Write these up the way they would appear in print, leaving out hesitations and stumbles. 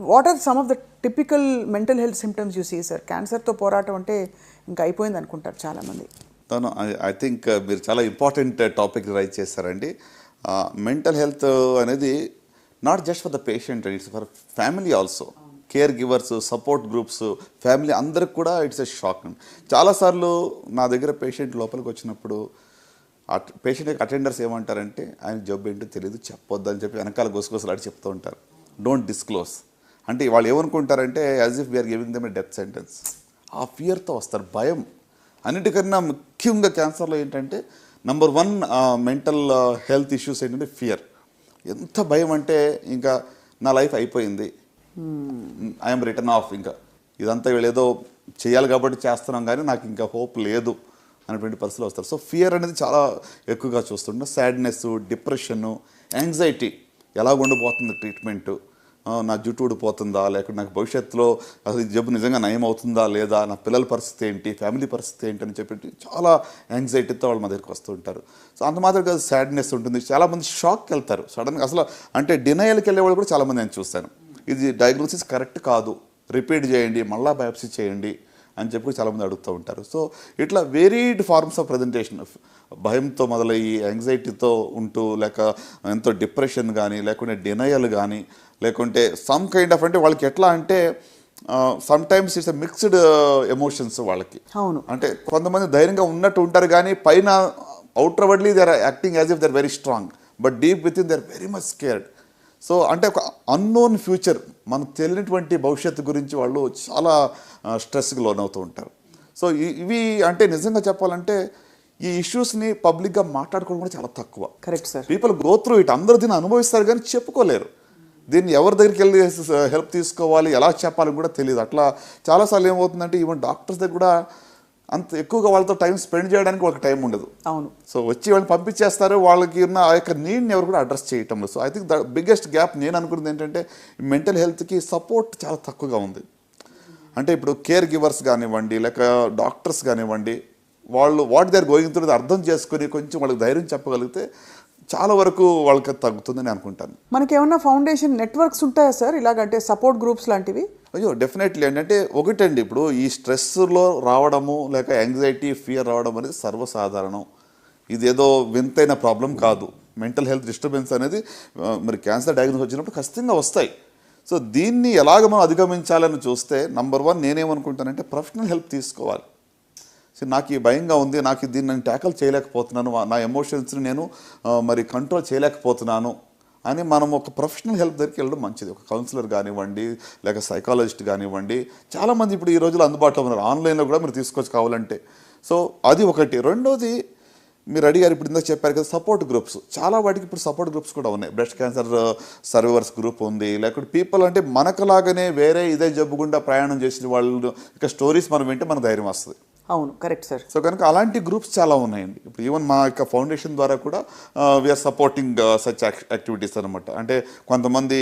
What are some of the typical mental health symptoms you see sir? క్యాన్సర్తో పోరాటం అంటే ఇంకా అయిపోయింది అనుకుంటారు చాలామంది. తను ఐ థింక్ మీరు చాలా ఇంపార్టెంట్ టాపిక్ రైజ్ చేస్తారండి. మెంటల్ హెల్త్ అనేది not just for the patient, it's for family also. Care givers, support groups, family అందరికి కూడా ఇట్స్ ఎ షాక్. చాలాసార్లు నా దగ్గర పేషెంట్ లోపలికి వచ్చినప్పుడు పేషెంట్ అటెండర్స్ ఏమంటారంటే, ఆయన జబ్బు ఏంటో తెలియదు, చెప్పొద్దని చెప్పి వెనకాల గొసగొసలాడి చెప్తూ ఉంటారు. డోంట్ డిస్క్లోజ్ అంటే వాళ్ళు ఏమనుకుంటారంటే as if we're giving them a death sentence. ఆ ఫియర్తో వస్తారు, భయం. అన్నిటికన్నా ముఖ్యంగా క్యాన్సర్లో ఏంటంటే నంబర్ 1 మెంటల్ హెల్త్ ఇష్యూస్ ఏంటంటే ఫియర్. ఎంత భయం అంటే ఇంకా నా లైఫ్ అయిపోయింది, ఐఎమ్ రిటర్న్ ఆఫ్, ఇంకా ఇదంతా వీళ్ళు ఏదో చేయాలి కాబట్టి చేస్తున్నాం కానీ నాకు ఇంకా హోప్ లేదు అనేటువంటి పరిస్థితులు వస్తారు. సో ఫియర్ అనేది చాలా ఎక్కువగా చూస్తుంటాం. సాడ్నెస్, డిప్రెషను, యాంగ్జైటీ, ఎలా ఉండిపోతుంది ట్రీట్మెంటు, నా జుట్టు ఊడిపోతుందా, లేకుంటే నాకు భవిష్యత్తులో అసలు ఈ జబ్బు నిజంగా నయం అవుతుందా లేదా, నా పిల్లల పరిస్థితి ఏంటి, ఫ్యామిలీ పరిస్థితి ఏంటి అని చెప్పి చాలా యాంగ్జైటీతో వాళ్ళు మా దగ్గరికి వస్తూ ఉంటారు. సో అంత మాత్రం కాదు, సాడ్నెస్ ఉంటుంది. చాలామంది షాక్కి వెళ్తారు సడన్గా, అసలు అంటే డినయల్కి వెళ్ళే వాళ్ళు కూడా చాలామంది నేను చూస్తాను. ఇది డయాగ్నోసిస్ కరెక్ట్ కాదు, రిపీట్ చేయండి, మళ్ళీ బయాప్సీ చేయండి అని చెప్పి చాలామంది అడుగుతూ ఉంటారు. సో ఇట్లా వేరీడ్ ఫార్మ్స్ ఆఫ్ ప్రజెంటేషన్, భయంతో మొదలయ్యి యాంగ్జైటీతో ఉంటూ, లేక ఎంతో డిప్రెషన్ కానీ, లేకుంటే డినయల్ కానీ, లేకుంటే సమ్ కైండ్ ఆఫ్, అంటే వాళ్ళకి ఎట్లా అంటే sometimes it's mixed emotions వాళ్ళకి. అవును, అంటే కొంతమంది ధైర్యంగా ఉన్నట్టు ఉంటారు కానీ పైన outwardly they are acting as if they are very strong, but deep within they are very much scared. So అంటే ఒక అన్నోన్ ఫ్యూచర్, మనకు తెలియనటువంటి భవిష్యత్తు గురించి వాళ్ళు చాలా స్ట్రెస్కి లోనవుతూ ఉంటారు. సో ఇవి అంటే నిజంగా చెప్పాలంటే ఈ ఇష్యూస్ని పబ్లిక్గా మాట్లాడుకోవడం కూడా చాలా తక్కువ. Correct sir. People go through it, అందరూ దీన్ని అనుభవిస్తారు కానీ చెప్పుకోలేరు. దీన్ని ఎవరి దగ్గరికి వెళ్ళి హెల్ప్ తీసుకోవాలి, ఎలా చెప్పాలని కూడా తెలియదు. అట్లా చాలాసార్లు ఏమవుతుందంటే ఈవెన్ డాక్టర్స్ దగ్గర కూడా అంత ఎక్కువగా వాళ్ళతో టైం స్పెండ్ చేయడానికి వాళ్ళకి టైం ఉండదు. అవును. సో వచ్చి వాళ్ళని పంపించేస్తారు, వాళ్ళకి ఉన్న ఆ యొక్క నీడ్ని ఎవరు కూడా అడ్రస్ చేయటం లేదు. So I think the biggest gap నేను అనుకున్నది ఏంటంటే మెంటల్ హెల్త్కి సపోర్ట్ చాలా తక్కువగా ఉంది. అంటే ఇప్పుడు కేర్ గివర్స్ కానివ్వండి, లేక డాక్టర్స్ కానివ్వండి, వాళ్ళు what they are going through అర్థం చేసుకుని కొంచెం వాళ్ళకి ధైర్యం చెప్పగలిగితే చాలా వరకు వాళ్ళకి తగ్గుతుందని అనుకుంటాను. మనకి ఏమన్నా ఫౌండేషన్ నెట్వర్క్స్ ఉంటాయా సార్ ఇలాగంటే సపోర్ట్ గ్రూప్స్ లాంటివి? అయ్యో డెఫినెట్లీ అండి. అంటే ఒకటండి, ఇప్పుడు ఈ స్ట్రెస్లో రావడము, లేక యాంగ్జైటీ, ఫియర్ రావడం అనేది సర్వసాధారణం. ఇదేదో వింతైన ప్రాబ్లం కాదు. మెంటల్ హెల్త్ డిస్టర్బెన్స్ అనేది మరి క్యాన్సర్ డయాగ్నోస్ వచ్చినప్పుడు ఖచ్చితంగా వస్తాయి. సో దీన్ని ఎలాగ మనం అధిగమించాలని చూస్తే నంబర్ 1 నేనేమనుకుంటానంటే ప్రొఫెషనల్ హెల్ప్ తీసుకోవాలి. సో నాకు ఈ భయంగా ఉంది, నాకు దీన్ని నేను ట్యాకల్ చేయలేకపోతున్నాను, నా ఎమోషన్స్ని నేను మరి కంట్రోల్ చేయలేకపోతున్నాను అని మనం ఒక ప్రొఫెషనల్ హెల్ప్ దగ్గరికి వెళ్ళడం మంచిది. ఒక కౌన్సిలర్ కానివ్వండి, లేక సైకాలజిస్ట్ కానివ్వండి, చాలామంది ఇప్పుడు ఈ రోజుల్లో అందుబాటులో ఉన్నారు, ఆన్లైన్లో కూడా మీరు తీసుకొచ్చి కావాలంటే. సో అది ఒకటి. రెండోది మీరు అడిగారు, ఇప్పుడు ఇందాక చెప్పారు కదా సపోర్ట్ గ్రూప్స్, చాలా వాటికి ఇప్పుడు సపోర్ట్ గ్రూప్స్ కూడా ఉన్నాయి. బ్రెస్ట్ క్యాన్సర్ సర్వైవర్స్ గ్రూప్ ఉంది, లేకపోతే పీపుల్ అంటే మనకులాగానే వేరే ఇదే జబ్బు గుండా ప్రయాణం చేసిన వాళ్ళు ఇక స్టోరీస్ మనం వింటే మనకు ధైర్యం వస్తుంది. అవును, కరెక్ట్ సార్. సో కనుక అలాంటి గ్రూప్స్ చాలా ఉన్నాయండి. ఇప్పుడు ఈవెన్ మా యొక్క ఫౌండేషన్ ద్వారా కూడా వీఆర్ సపోర్టింగ్ సచ్ యాక్టివిటీస్ అనమాట. అంటే కొంతమంది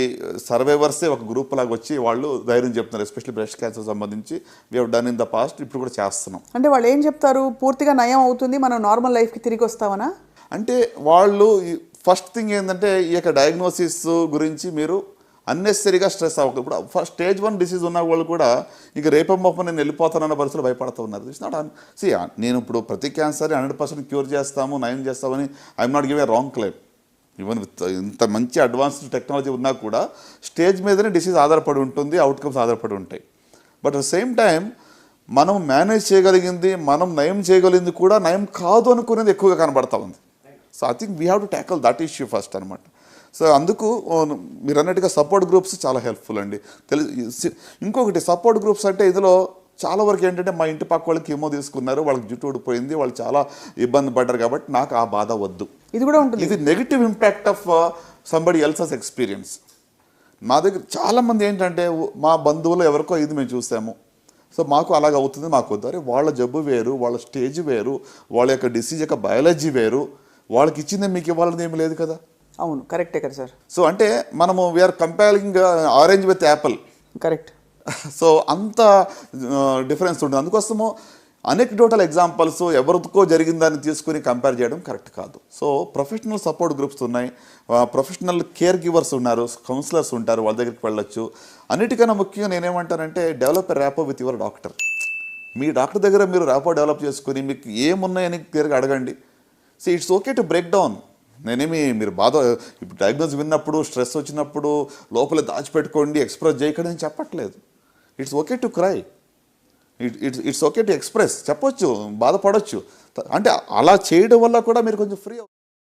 సర్వైవర్సే ఒక గ్రూప్ లాగా వచ్చి వాళ్ళు ధైర్యం చెప్తున్నారు, ఎస్పెషల్లీ బ్రెస్ట్ క్యాన్సర్ సంబంధించి we have done in the past, ఇప్పుడు కూడా చేస్తున్నాం. అంటే వాళ్ళు ఏం చెప్తారు, పూర్తిగా నయం అవుతుంది, మనం నార్మల్ లైఫ్కి తిరిగి వస్తామనా? అంటే వాళ్ళు ఫస్ట్ థింగ్ ఏంటంటే ఈ యొక్క డయాగ్నోసిస్ గురించి మీరు అన్నెసరీగా స్ట్రెస్ అవ్వక. ఇప్పుడు ఫస్ట్ స్టేజ్ 1 డిసీజ్ ఉన్న వాళ్ళు కూడా ఇక రేపమ్మప్ప నేను వెళ్ళిపోతానన్న పరిస్థితులు భయపడుతూ ఉన్నారు. ఇట్స్ నాట్ నేను ఇప్పుడు ప్రతి క్యాన్సర్ 100% క్యూర్ చేస్తాము, నయం చేస్తామని I'm not give a wrong claim. Even with ఇంత మంచి అడ్వాన్స్డ్ టెక్నాలజీ ఉన్నా కూడా స్టేజ్ మీదనే డిసీజ్ ఆధారపడి ఉంటుంది, అవుట్కమ్స్ ఆధారపడి ఉంటాయి. But at the same time మనం మేనేజ్ చేయగలిగింది, మనం నయం చేయగలిగింది కూడా నయం కాదు అనుకునేది ఎక్కువగా కనబడతా ఉంది. So I think we have to ట్యాకల్ that issue first అనమాట. సో అందుకు మీరు అన్నట్టుగా సపోర్ట్ గ్రూప్స్ చాలా హెల్ప్ఫుల్ అండి. ఇంకొకటి సపోర్ట్ గ్రూప్స్ అంటే ఇందులో చాలా వరకు ఏంటంటే మా ఇంటి పక్క వాళ్ళకి ఏమో తీసుకున్నారు, వాళ్ళకి జుట్టు ఊడిపోయింది, వాళ్ళు చాలా ఇబ్బంది పడ్డారు కాబట్టి నాకు ఆ బాధ వద్దు, ఇది కూడా ఉంటుంది. ఇది negative impact of somebody else's experience. మా దగ్గర చాలామంది ఏంటంటే మా బంధువులు ఎవరికో ఇది మేము చూసాము, సో మాకు అలాగ అవుతుంది, మాకు వద్దు. అరే వాళ్ళ జబ్బు వేరు, వాళ్ళ స్టేజ్ వేరు, వాళ్ళ యొక్క డిసీజ్ యొక్క బయాలజీ వేరు, వాళ్ళకి ఇచ్చిందే మీకు ఇవ్వాలని ఏమి లేదు కదా. అవును, కరెక్టే కదా సార్. సో అంటే మనము we're comparing orange with apple. Correct. So అంత డిఫరెన్స్ ఉంటుంది. అందుకోసము అనెక్డోటల్ ఎగ్జాంపుల్స్ ఎవరికో జరిగిందని తీసుకుని కంపేర్ చేయడం కరెక్ట్ కాదు. సో ప్రొఫెషనల్ సపోర్ట్ గ్రూప్స్ ఉన్నాయి, ప్రొఫెషనల్ కేర్ గివర్స్ ఉన్నారు, కౌన్సిలర్స్ ఉంటారు, వాళ్ళ దగ్గరికి వెళ్ళొచ్చు. అన్నిటికన్నా ముఖ్యంగా నేనేమంటానంటే develop a rapport with your doctor. మీ డాక్టర్ దగ్గర మీరు ర్యాపో డెవలప్ చేసుకుని మీకు ఏమున్నాయని క్లియర్గా అడగండి. So it's okay to break down. నేనేమి మీరు ఇప్పుడు డయాగ్నోస్ విన్నప్పుడు స్ట్రెస్ వచ్చినప్పుడు లోపల దాచిపెట్టుకోండి, ఎక్స్ప్రెస్ చేయకండి అని చెప్పట్లేదు. It's okay to cry, it's okay to express, చెప్పొచ్చు, బాధపడవచ్చు. అంటే అలా చేయడం వల్ల కూడా మీరు కొంచెం ఫ్రీ